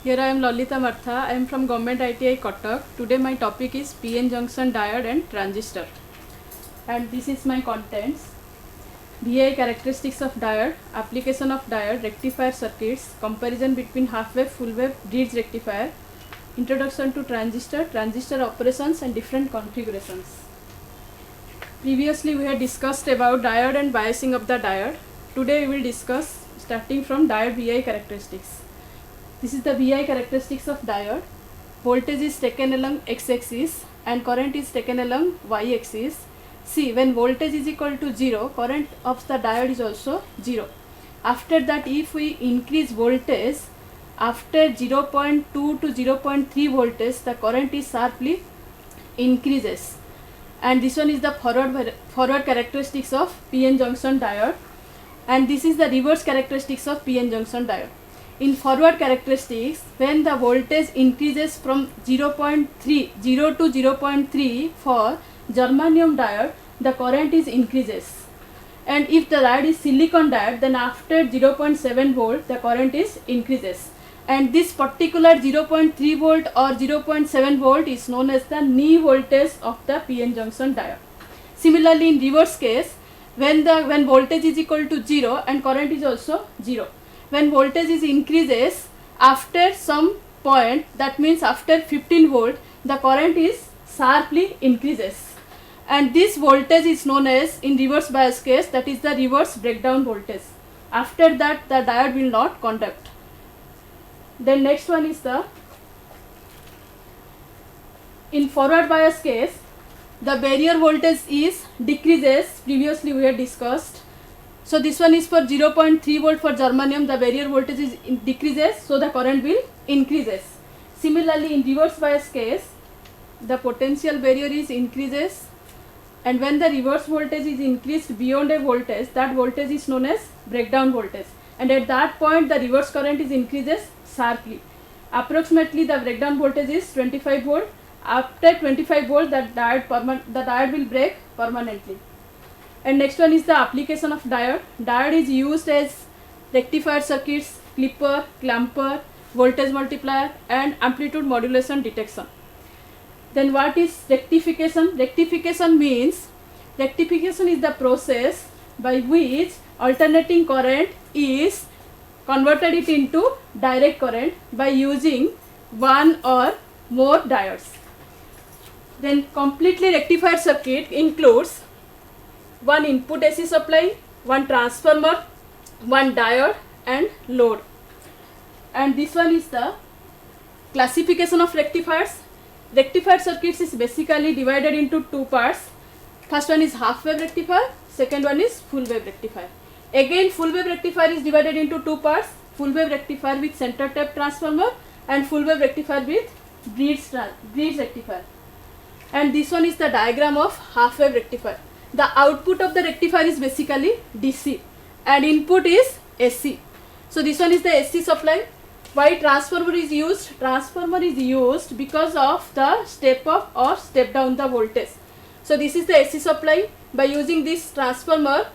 Here I am Lalita Martha. I am from Government ITI Cuttack. Today my topic is PN junction diode and transistor. And this is my contents. VI characteristics of diode, application of diode, rectifier circuits, comparison between half wave, full wave, bridge rectifier, introduction to transistor, transistor operations and different configurations. Previously we had discussed about diode and biasing of the diode. Today we will discuss starting from diode VI characteristics. This is the VI characteristics of diode. Voltage is taken along x-axis and current is taken along y-axis. See, when voltage is equal to 0, current of the diode is also 0. After that, if we increase voltage, after 0.2 to 0.3 voltage, the current is sharply increases. And this one is the forward characteristics of PN junction diode. And this is the reverse characteristics of PN junction diode. In forward characteristics, when the voltage increases from 0.3 to 0.3 for germanium diode, the current is increases. And if the diode is silicon diode, then after 0.7 volt, the current is increases. And this particular 0.3 volt or 0.7 volt is known as the knee voltage of the PN junction diode. Similarly, in reverse case, when voltage is equal to 0 and current is also 0. When voltage is increases after some point, that means after 15 volt, the current is sharply increases. And this voltage is known as, in reverse bias case, that is the reverse breakdown voltage. After that, the diode will not conduct. Then next one is in forward bias case, the barrier voltage is decreases. Previously we had discussed. So this one is for 0.3 volt for germanium, the barrier voltage is decreases, so the current will increases. Similarly, in reverse bias case, the potential barrier is increases, and when the reverse voltage is increased beyond a voltage, that voltage is known as breakdown voltage, and at that point the reverse current is increases sharply. Approximately the breakdown voltage is 25 volt. After 25 volt, the diode will break permanently. And next one is the application of diode. Diode is used as rectifier circuits, clipper, clamper, voltage multiplier and amplitude modulation detection. Then what is rectification? Rectification is the process by which alternating current is converted it into direct current by using one or more diodes. Then completely rectified circuit includes one input AC supply, one transformer, one diode and load. And this one is the classification of rectifiers. Rectified circuits is basically divided into two parts. First one is half wave rectifier, second one is full wave rectifier. Again, full wave rectifier is divided into two parts, full wave rectifier with center tap transformer and full wave rectifier with bridge rectifier. And this one is the diagram of half wave rectifier. The output of the rectifier is basically DC and input is AC. So this one is the AC supply. Why transformer is used? Transformer is used because of the step up or step down the voltage. So this is the AC supply. By using this transformer,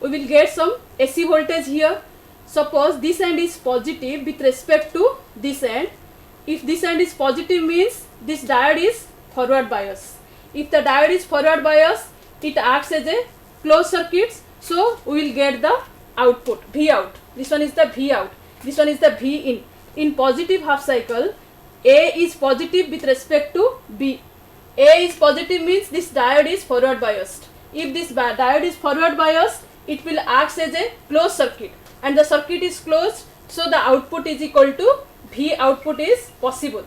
we will get some AC voltage here. Suppose this end is positive with respect to this end. If this end is positive, means this diode is forward bias. If the diode is forward bias, it acts as a closed circuit, so we will get the output V out. This one is the V out, this one is the V in. In positive half cycle, A is positive with respect to B. A is positive means this diode is forward biased. If this diode is forward biased, it will act as a closed circuit and the circuit is closed, so the output is equal to V output is possible.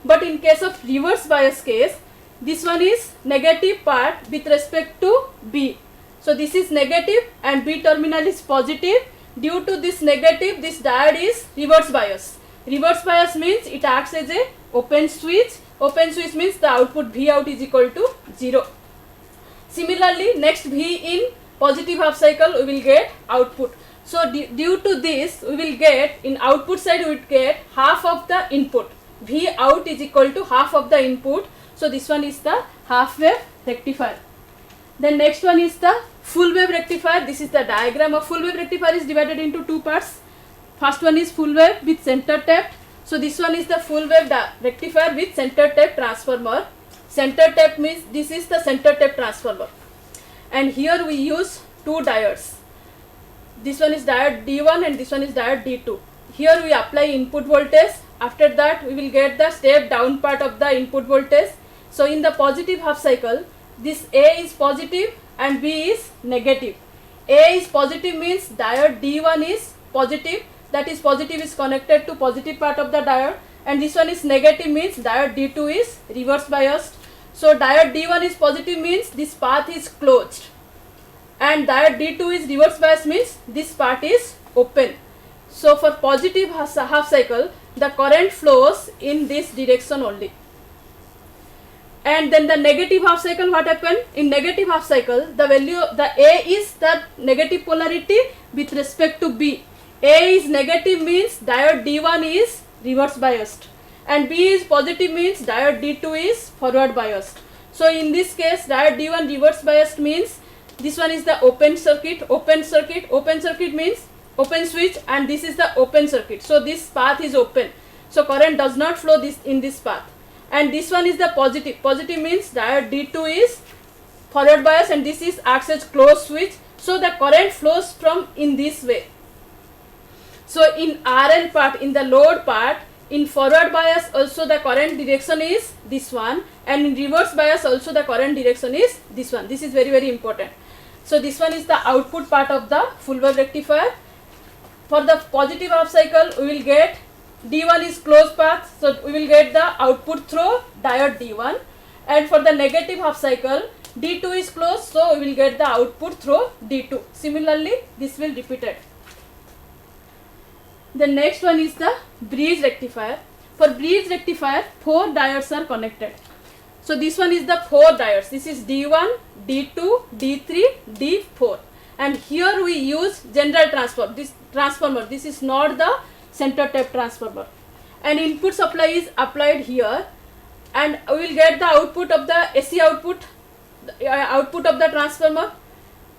But in case of reverse bias case, this one is negative part with respect to B. So this is negative and B terminal is positive. Due to this negative, this diode is reverse bias. Reverse bias means it acts as a open switch. Open switch means the output V out is equal to 0. Similarly, next V in positive half cycle we will get output. So due to this, we will get in output side we will get half of the input. V out is equal to half of the input. So this one is the half wave rectifier. Then next one is the full wave rectifier. This is the diagram of full wave rectifier is divided into two parts. First one is full wave with center tapped. So this one is the full wave rectifier with center tap transformer. Center tap means this is the center tap transformer, and here we use two diodes. This one is diode D1 and this one is diode D2. Here we apply input voltage. After that we will get the step down part of the input voltage. So in the positive half cycle, this A is positive and B is negative. A is positive means diode D1 is positive, that is positive is connected to positive part of the diode, and this one is negative means diode D2 is reverse biased. So diode D1 is positive means this path is closed, and diode D2 is reverse biased means this part is open. So for positive half cycle, the current flows in this direction only. And then the negative half cycle, what happened? In negative half cycle, the value, the A is the negative polarity with respect to B. A is negative means diode D1 is reverse biased, and B is positive means diode D2 is forward biased. So in this case, diode D1 reverse biased means this one is the open circuit. Open circuit means open switch, and this is the open circuit. So this path is open. So current does not flow this in this path. And this one is the positive. Positive means diode D2 is forward bias, and this is acts as closed switch. So the current flows from in this way. So in RL part, in the load part, in forward bias also the current direction is this one, and in reverse bias also the current direction is this one. This is very, very important. So this one is the output part of the full wave rectifier. For the positive half cycle, we will get D1 is closed path, so we will get the output through diode D1, and for the negative half cycle, D2 is closed, so we will get the output through D2. Similarly, this will repeat it. The next one is the bridge rectifier. For bridge rectifier, 4 diodes are connected. So this one is the 4 diodes. This is D1, D2, D3, D4, and here we use general transformer. This is not the center tap transformer, and input supply is applied here, and we will get the output of the AC output, output of the transformer.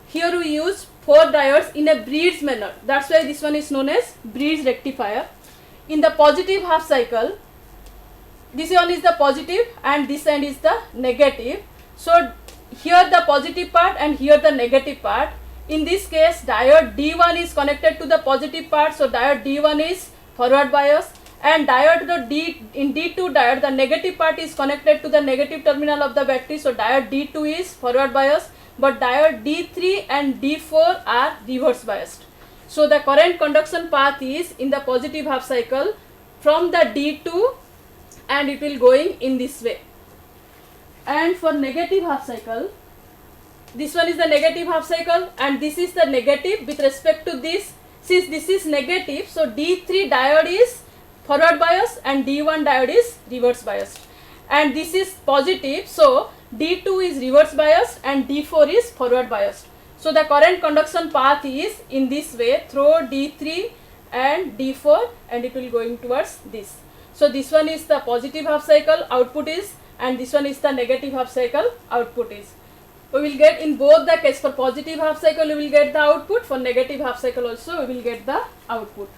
Here we use 4 diodes in a bridge manner. That's why this one is known as bridge rectifier. In the positive half cycle, this one is the positive and this end is the negative. So here the positive part and here the negative part. In this case, diode D1 is connected to the positive part, so diode D1 is forward bias, and diode in D2 diode, the negative part is connected to the negative terminal of the battery, so diode D2 is forward bias, but diode D3 and D4 are reverse biased. So the current conduction path is in the positive half cycle from the D2, and it will going in this way. And for negative half cycle, this one is the negative half cycle, and this is the negative with respect to this. Since this is negative, so D3 diode is forward bias and D1 diode is reverse biased, and this is positive, so D2 is reverse biased and D4 is forward biased. So the current conduction path is in this way through D3 and D4, and it will going towards this. So this one is the positive half cycle output is, and this one is the negative half cycle output is. We will get in both the case, for positive half cycle we will get the output, for negative half cycle also we will get the output.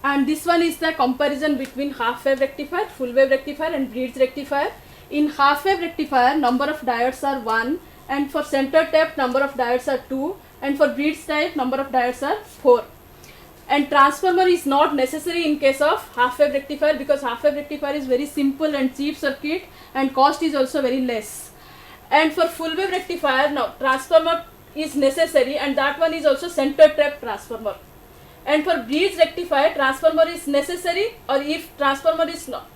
And this one is the comparison between half wave rectifier, full wave rectifier and bridge rectifier. In half wave rectifier, number of diodes are 1, and for center tap number of diodes are 2, and for bridge type number of diodes are 4. And transformer is not necessary in case of half wave rectifier, because half wave rectifier is very simple and cheap circuit, and cost is also very less. And for full wave rectifier, now transformer is necessary, and that one is also center tap transformer. And for bridge rectifier, transformer is necessary, or if transformer is not,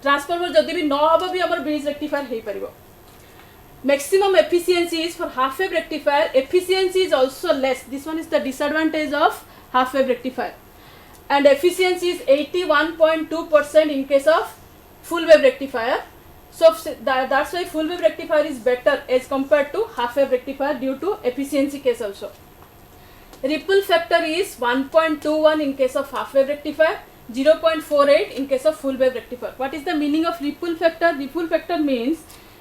transformer जदि भी न होबो भी हमर bridge rectifier hey परिबो. Maximum efficiency is for half wave rectifier. Efficiency is also less. This one is the disadvantage of half wave rectifier. And efficiency is 81.2% in case of full wave rectifier. So that's why full wave rectifier is better as compared to half wave rectifier due to efficiency case also. Ripple factor is 1.21 in case of half wave rectifier, 0.48 in case of full wave rectifier. What is the meaning of ripple factor? Ripple factor means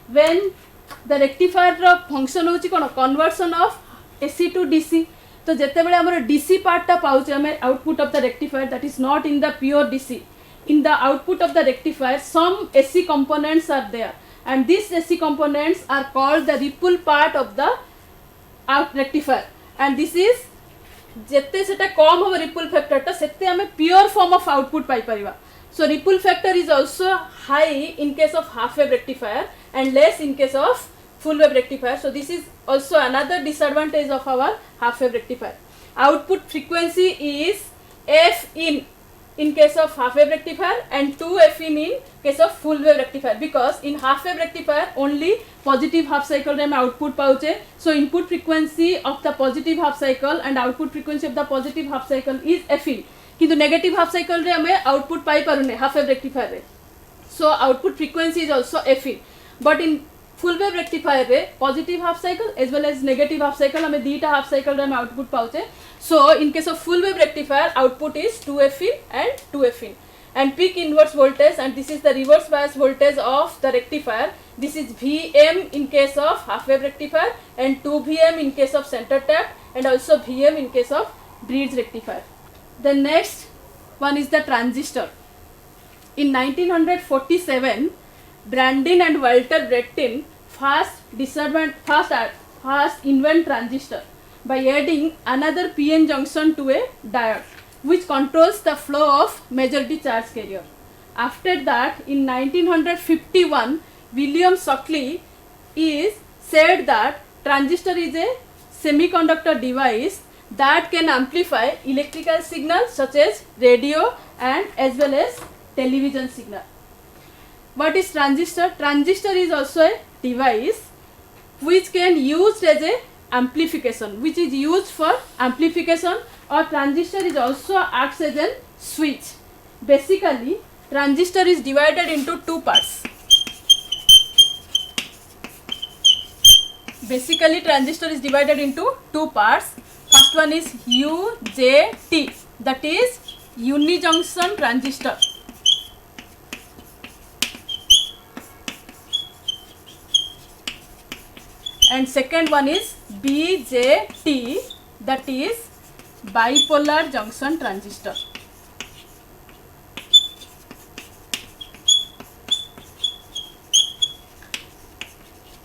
when the rectifier function होची कोन conversion of AC to DC. तो जेते बेले हमर DC part टा पाउचे हमें output of the rectifier, that is not in the pure DC. in the output of the rectifier some AC components are there, and these AC components are called the ripple part of the out rectifier, and this is jette seta कम हम ripple factor टा सेते हमें pure form of output pi परिवा. So ripple factor is also high in case of half wave rectifier and less in case of full wave rectifier. So this is also another disadvantage of our half wave rectifier. Output frequency is F in case of half wave rectifier and 2F in case of full wave rectifier, because in half wave rectifier only positive half cycle रे हमें output पाउचे. So input frequency of the positive half cycle and output frequency of the positive half cycle is F in. किंतु negative half cycle रे हमें output पाई पारुने half wave rectifier रे. So output frequency is also F in. But in full wave rectifier रे positive half cycle as well as negative half cycle हमें दीटा half cycle रे हमें आउटपुट पाउचे. So in case of full wave rectifier output is 2F in and 2F in. And peak inverse voltage, and this is the reverse bias voltage of the rectifier. This is Vm in case of half wave rectifier and 2Vm in case of center tap, and also Vm in case of bridge rectifier. The next one is the transistor. In 1947, Brandin and Walter Brettin first invent transistor by adding another PN junction to a diode, which controls the flow of majority charge carrier. After that, in 1951, William Shockley said that transistor is a semiconductor device that can amplify electrical signals such as radio and as well as television signal. What is transistor? Transistor is also a device which can used as a amplification, which is used for amplification, or transistor is also acts as a switch. Basically, transistor is divided into two parts. Basically, transistor is divided into two parts. First one is UJT, that is unijunction transistor. And second one is BJT, that is bipolar junction transistor.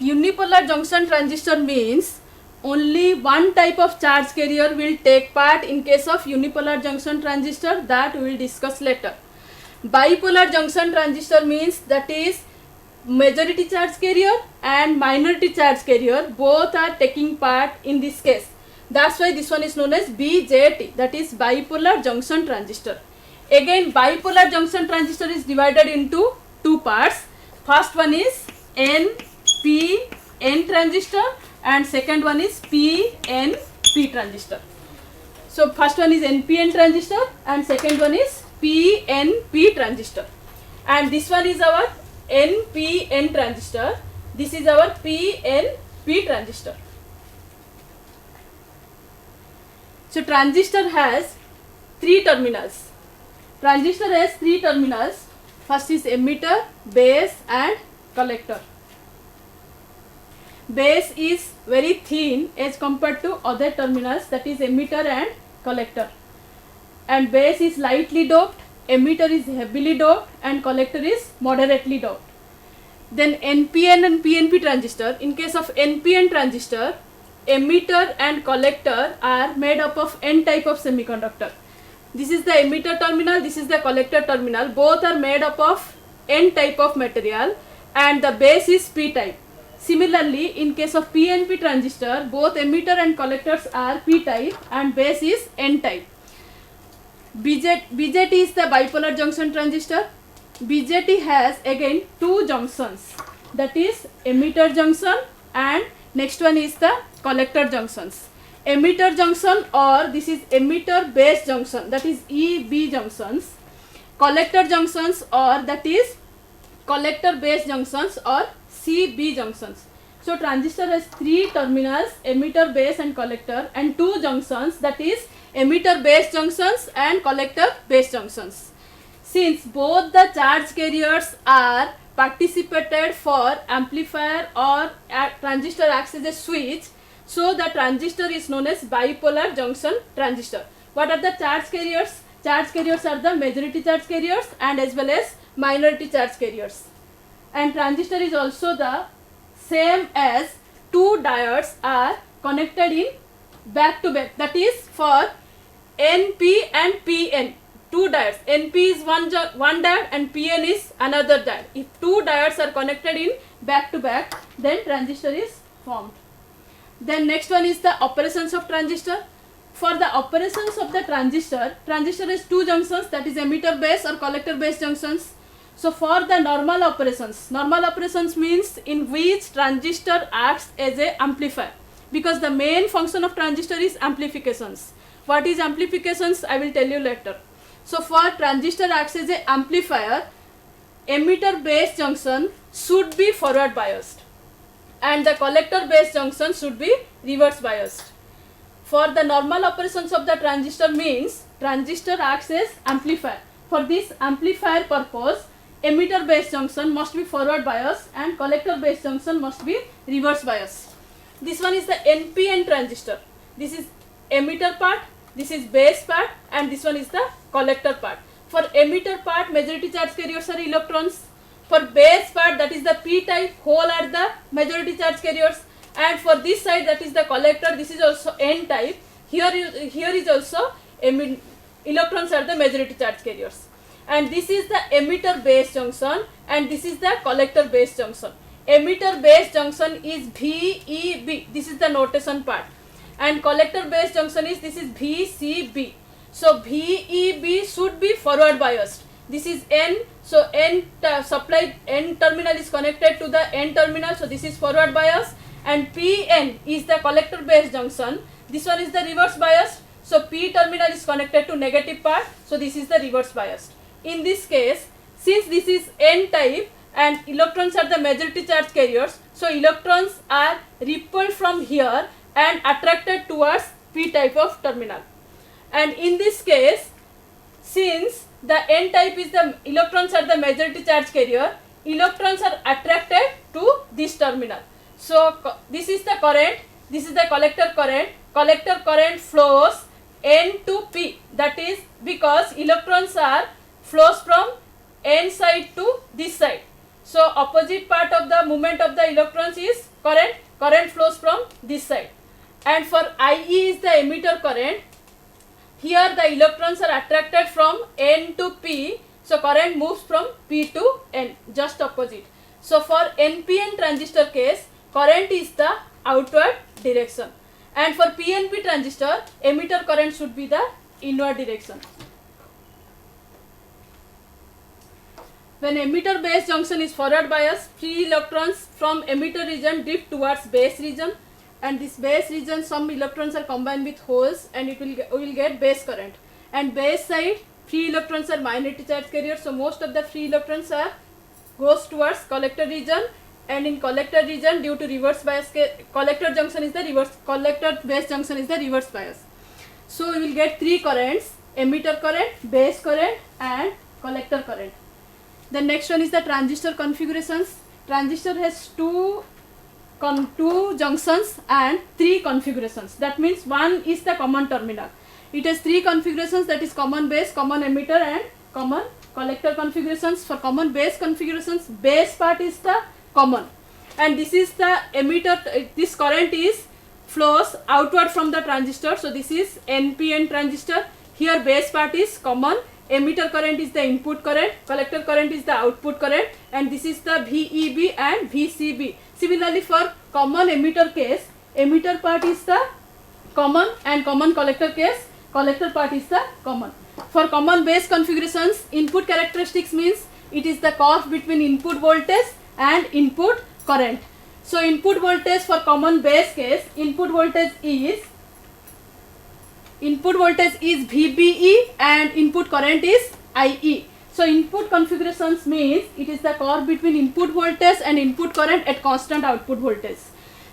Unipolar junction transistor means only one type of charge carrier will take part in case of unipolar junction transistor, that we will discuss later. Bipolar junction transistor means that is majority charge carrier and minority charge carrier both are taking part in this case. That's why this one is known as BJT, that is bipolar junction transistor. Again, bipolar junction transistor is divided into two parts. First one is NPN transistor and second one is PNP transistor. So first one is NPN transistor and second one is PNP transistor. And this one is our NPN transistor. This is our PNP transistor. So transistor has three terminals. Transistor has three terminals. First is emitter, base and collector. Base is very thin as compared to other terminals, that is emitter and collector. And base is lightly doped, emitter is heavily doped and collector is moderately doped. Then NPN and PNP transistor. In case of NPN transistor, emitter and collector are made up of N type of semiconductor. This is the emitter terminal, this is the collector terminal. Both are made up of N type of material and the base is P type. Similarly, in case of PNP transistor, both emitter and collectors are P type and base is N type. BJT is the bipolar junction transistor. BJT has again two junctions, that is emitter junction and next one is the collector junctions. Emitter junction, or this is emitter base junction, that is EB junctions. Collector junctions, or that is collector base junctions or CB junctions. So transistor has three terminals, emitter, base and collector, and two junctions, that is emitter base junctions and collector base junctions. Since both the charge carriers are participated for amplifier or transistor acts as a switch, so the transistor is known as bipolar junction transistor. What are the charge carriers? charge carriers are the majority charge carriers and as well as minority charge carriers. And transistor is also the same as two diodes are connected in back to back, that is for NP and PN, two diodes. NP is one diode and PN is another diode. If two diodes are connected in back to back, then transistor is formed. Then next one is the operations of transistor. For the operations of the transistor has two junctions, that is emitter base or collector base junctions. So for the normal operations means in which transistor acts as a amplifier, because the main function of transistor is amplifications. What is amplifications, I will tell you later. So for transistor acts as a amplifier, emitter base junction should be forward biased and the collector base junction should be reverse biased. For the normal operations of the transistor means transistor acts as amplifier. For this amplifier purpose, emitter base junction must be forward biased and collector base junction must be reverse biased. This one is the NPN transistor. This is emitter part, this is base part, and this one is the collector part. For emitter part, majority charge carriers are electrons. For base part, that is the P type, whole are the majority charge carriers. And for this side, that is the collector, this is also N type. Here is also electrons are the majority charge carriers. And this is the emitter base junction and this is the collector base junction. Emitter base junction is VEB, this is the notation part, and collector base junction is this is VCB. So VEB should be forward biased. This is N, so N supply N terminal is connected to the N terminal, so this is forward bias, and PN is the collector base junction. This one is the reverse bias, so P terminal is connected to negative part, so this is the reverse bias. In this case, since this is N type and electrons are the majority charge carriers, so electrons are repelled from here and attracted towards P type of terminal. And in this case, since the N type is the electrons are the majority charge carrier, electrons are attracted to this terminal. So this is the current, this is the collector current flows N to P, that is because electrons are flows from N side to this side. So opposite part of the movement of the electrons is current flows from this side. And for IE is the emitter current. Here the electrons are attracted from N to P, so current moves from P to N, just opposite. So for NPN transistor case, current is the outward direction, and for PNP transistor, emitter current should be the inward direction. When emitter base junction is forward bias, free electrons from emitter region drift towards base region, and this base region some electrons are combined with holes and we will get base current. And base side, free electrons are minority charge carriers, so most of the free electrons are goes towards collector region, and in collector region due to reverse bias, collector junction is the reverse, collector base junction is the reverse bias. So we will get three currents: emitter current, base current and collector current. The next one is the transistor configurations. Transistor has two junctions and three configurations. That means one is the common terminal. It has three configurations, that is common base, common emitter and common collector configurations. For common base configurations, base part is the common, and this is the emitter. This current is flows outward from the transistor, so this is NPN transistor. Here base part is common, emitter current is the input current, collector current is the output current, and this is the VEB and VCB. Similarly for common emitter case, emitter part is the common, and common collector case, collector part is the common. For common base configurations, input characteristics means it is the curve between input voltage and input current. So input voltage for common base case, input voltage is VBE and input current is IE. So input configurations means it is the curve between input voltage and input current at constant output voltage.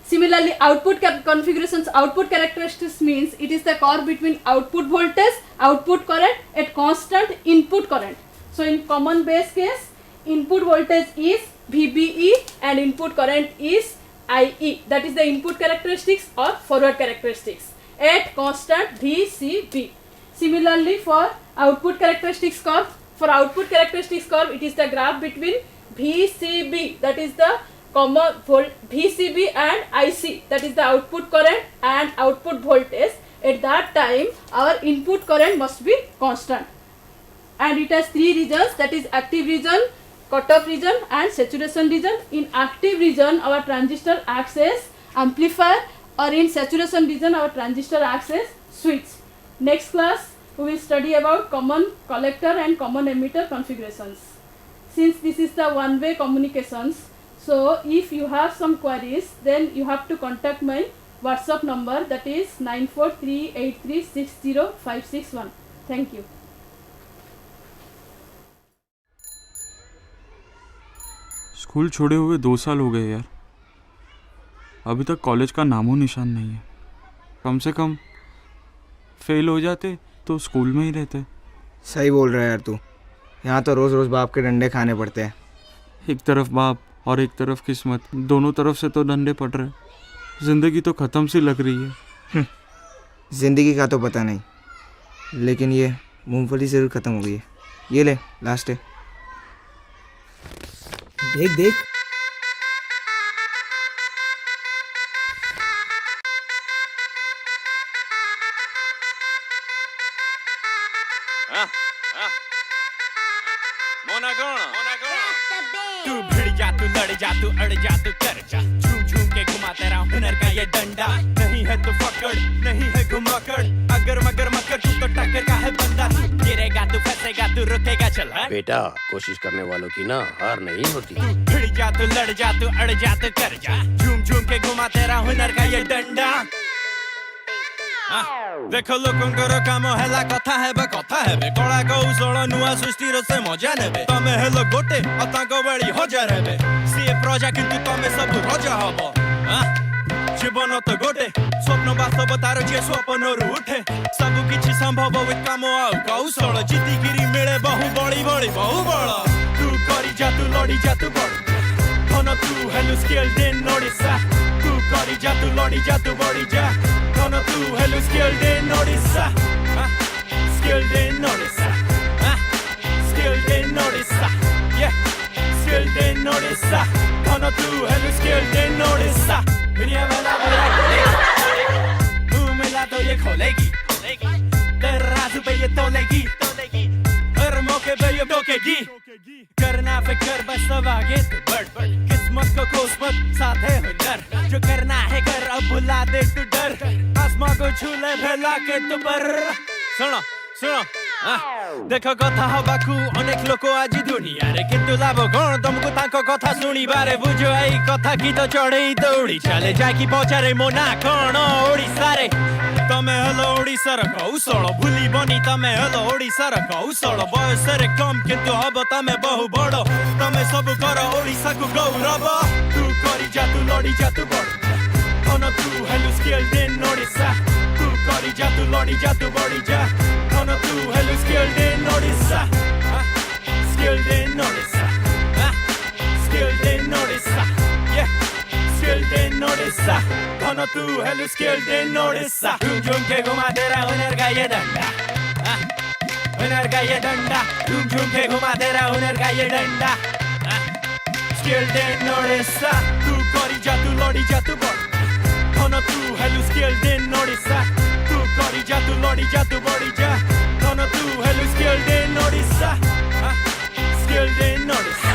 Similarly, output configurations, output characteristics means it is the curve between output voltage, output current at constant input current. So in common base case, input voltage is VBE and input current is IE, that is the input characteristics or forward characteristics at constant VCB. Similarly, for output characteristics curve, it is the graph between VCB, that is the common VCB, and IC, that is the output current and output voltage. At that time, our input current must be constant, and it has three regions, that is active region, cutoff region, and saturation region. In active region, our transistor acts as amplifier, or in saturation region, our transistor acts as switch. Next class, we will study about common collector and common emitter configurations. Since this is the one-way communications, so if you have some queries, then you have to contact my WhatsApp number, that is 9438360561. Thank you. School छोड़े हुए 2 साल हो गए यार, अभी तक college का नामो निशान नहीं है। कम से कम फेल हो जाते तो स्कूल में ही रहते। सही बोल रहा है यार तू, यहाँ तो रोज़ रोज़ बाप के डंडे खाने पड़ते हैं। एक तरफ बाप और एक तरफ किस्मत, दोनों तरफ से तो डंडे पड़ रहे। जिंदगी तो ख़त्म सी लग रही है। ज़िंदगी का तो पता नहीं, लेकिन ये मूंगफली ज़रूर ख़त्म हो गई है। ये ले, लास्ट है। देख देख, तू भिड़ जा, तू लड़ जा, तू अड़ जा, तू कर जा, झूम झूम के घुमा तेरा हुनर का ये डंडा। नहीं है तो पकड़, नहीं है घुमाकड़, अगर मगर मकर तू तो टक्कर का है बंदा। तू गिरेगा, तू फंसेगा, तू रुकेगा, चल बेटा, कोशिश करने वालों की ना हार नहीं होती। तू भिड़ जा, तू लड़ जा, तू अड़ जा, तू कर जा, झूम झूम के घुमा तेरा हुनर का ये डंडा। देखो लोकंकर काम हैला कथा हेबे कला कौशल नुआ सृष्टिर से मजा नेबे। तमे हेलो गोटे अतांक बळी हजार हेबे, सीए प्रजा किंतु तमे सब रजा हबो। जीवन तो गोटे स्वप्न बास्तवतार जे स्वप्न उठे, सब किछि संभव विथ काम आउ कौशल। जीतिगिरी मिले बहु बळी बहु बळ। तू करी जा, तू लड़ी जा, तू बड़ धन, तू हेलो स्केल देन ओडिसा। तू करी जा, तू लड़ी जा, तू बड़ी जा धन, तू हेलो स्केल देन ओडिसा। स्केल देन ओडिसा, स्केल देन ओडिसा, स्केल देन ओडिसा धन, तू हेलो स्केल देन ओडिसा। दुनिया वाला तू मिला तो ये खोलेगी, तेरा राज पे ये तोलेगी, हर मौके पे ये टोकेगी। करना फिकर बस सब आगे तो बढ़, किस्मत को कोस मत, साथ है हुनर। जो करना है कर, अब भुला दे तू डर, आसमां को छू ले फैला के तू पर। सुनो सुनो देखो कथा हबाकू अनेक लोक आज दुनिया रे, किंतु लाभ कौन तुमको तांको कथा सुनी बारे। बुझो एई कथा की तो चढ़ई दौड़ी चले जाए कि पचारे मोना कौन ओडिसा रे। तमे हेलो ओडिसार कौशल भूली बनी, तमे हेलो ओडिसार कौशल। बयस रे कम किंतु हब तमे बहु बड़, तमे सब कर ओडिसा को गौरव। तू करी जा, तू लड़ी जा, तू बड़ धन, तू हेलो स्केल देन ओडिसा। तू करी जा, तू लड़ी जा, तू बड़ी जा धन, तू हेलो स्केल देन ओडिसा। स्केल देन ओडिसा, स्केल देन ओडिसा, स्केल देन ओडिसा धन, तू हेलो स्केल देन ओडिसा। झूम झूम के घुमा तेरा हुनर का ये डंडा, हुनर का ये डंडा। झूम झूम के घुमा तेरा हुनर का ये डंडा, स्केल देन ओडिसा। तू करी जा, तू लड़ी जा, तू बड़ धन, तू हेलो स्केल देन ओडिसा। तू करी जा, तू लड़ी जा, तू बड़ी जा धन, तू हेलो स्केल देन ओडिसा। स्केल देन ओडिसा।